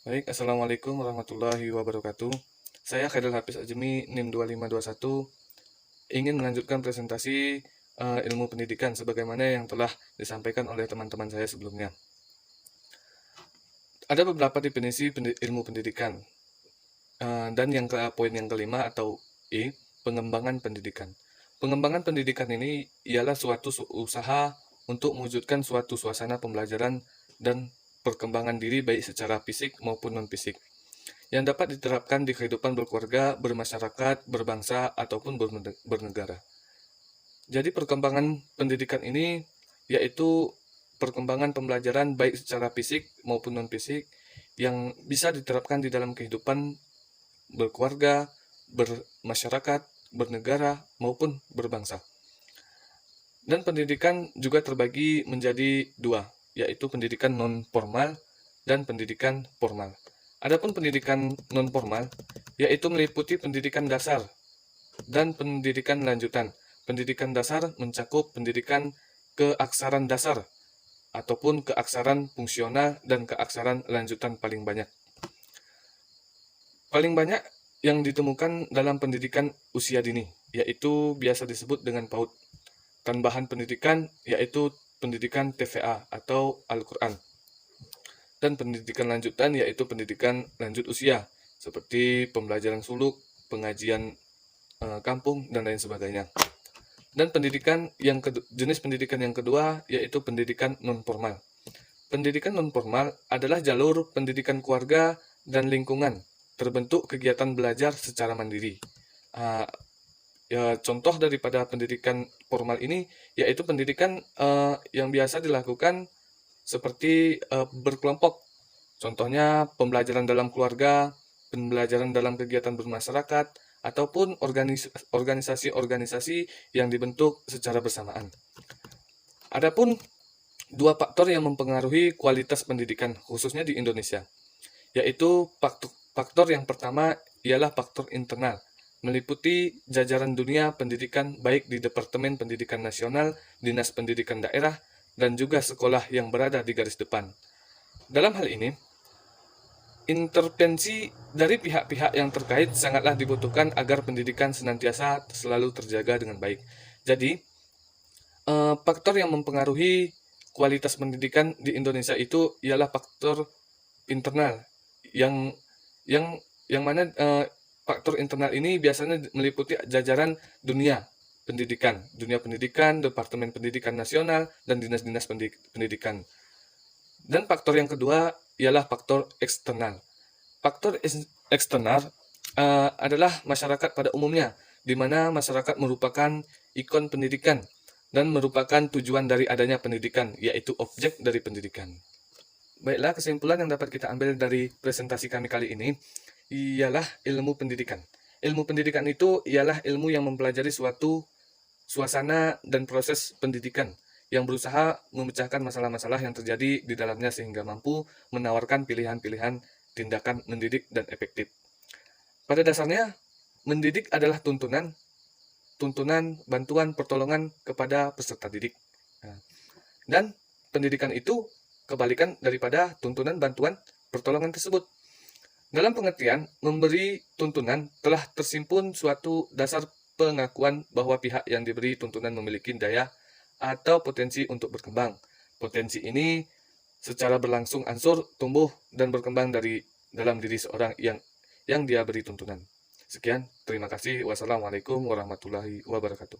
Baik, Assalamualaikum warahmatullahi wabarakatuh. Saya Khairil Hafiz Ajmi, NIM 2521, ingin melanjutkan presentasi ilmu pendidikan sebagaimana yang telah disampaikan oleh teman-teman saya sebelumnya. Ada beberapa definisi ilmu pendidikan, dan poin yang kelima atau pengembangan pendidikan. Pengembangan pendidikan ini ialah suatu usaha untuk mewujudkan suatu suasana pembelajaran dan perkembangan diri baik secara fisik maupun non-fisik yang dapat diterapkan di kehidupan berkeluarga, bermasyarakat, berbangsa, ataupun bernegara. Jadi perkembangan pendidikan ini yaitu perkembangan pembelajaran baik secara fisik maupun non-fisik yang bisa diterapkan di dalam kehidupan berkeluarga, bermasyarakat, bernegara, maupun berbangsa. Dan pendidikan juga terbagi menjadi dua, yaitu pendidikan non-formal dan pendidikan formal. Adapun pendidikan non-formal, yaitu meliputi pendidikan dasar dan pendidikan lanjutan. Pendidikan dasar mencakup pendidikan keaksaran dasar, ataupun keaksaran fungsional dan keaksaran lanjutan paling banyak. Paling banyak yang ditemukan dalam pendidikan usia dini, yaitu biasa disebut dengan PAUD. Tambahan pendidikan yaitu pendidikan TVA atau Al-Quran. Dan pendidikan lanjutan yaitu pendidikan lanjut usia, seperti pembelajaran suluk, pengajian kampung, dan lain sebagainya. Dan jenis pendidikan yang kedua yaitu pendidikan non-formal. Pendidikan non-formal adalah jalur pendidikan keluarga dan lingkungan, terbentuk kegiatan belajar secara mandiri. Contoh daripada pendidikan formal ini yaitu pendidikan yang biasa dilakukan seperti berkelompok. Contohnya pembelajaran dalam keluarga, pembelajaran dalam kegiatan bermasyarakat, ataupun organisasi-organisasi yang dibentuk secara bersamaan. Adapun dua faktor yang mempengaruhi kualitas pendidikan khususnya di Indonesia, yaitu faktor yang pertama ialah faktor internal, meliputi jajaran dunia pendidikan baik di Departemen Pendidikan Nasional, Dinas Pendidikan Daerah, dan juga sekolah yang berada di garis depan. Dalam hal ini, intervensi dari pihak-pihak yang terkait sangatlah dibutuhkan agar pendidikan senantiasa selalu terjaga dengan baik. Jadi, faktor yang mempengaruhi kualitas pendidikan di Indonesia itu ialah faktor internal yang mana faktor internal ini biasanya meliputi jajaran dunia pendidikan, Departemen Pendidikan Nasional, dan dinas-dinas pendidikan. Dan faktor yang kedua ialah faktor eksternal. Faktor eksternal adalah masyarakat pada umumnya, di mana masyarakat merupakan ikon pendidikan dan merupakan tujuan dari adanya pendidikan, yaitu objek dari pendidikan. Baiklah, kesimpulan yang dapat kita ambil dari presentasi kami kali ini ialah ilmu pendidikan. Ilmu pendidikan itu ialah ilmu yang mempelajari suatu suasana dan proses pendidikan yang berusaha memecahkan masalah-masalah yang terjadi di dalamnya sehingga mampu menawarkan pilihan-pilihan tindakan mendidik dan efektif. Pada dasarnya, mendidik adalah tuntunan, bantuan, pertolongan kepada peserta didik. Dan pendidikan itu kebalikan daripada tuntunan, bantuan, pertolongan tersebut. Dalam pengertian, memberi tuntunan telah tersimpun suatu dasar pengakuan bahwa pihak yang diberi tuntunan memiliki daya atau potensi untuk berkembang. Potensi ini secara berlangsung ansur tumbuh dan berkembang dari dalam diri seorang yang dia beri tuntunan. Sekian, terima kasih. Wassalamualaikum warahmatullahi wabarakatuh.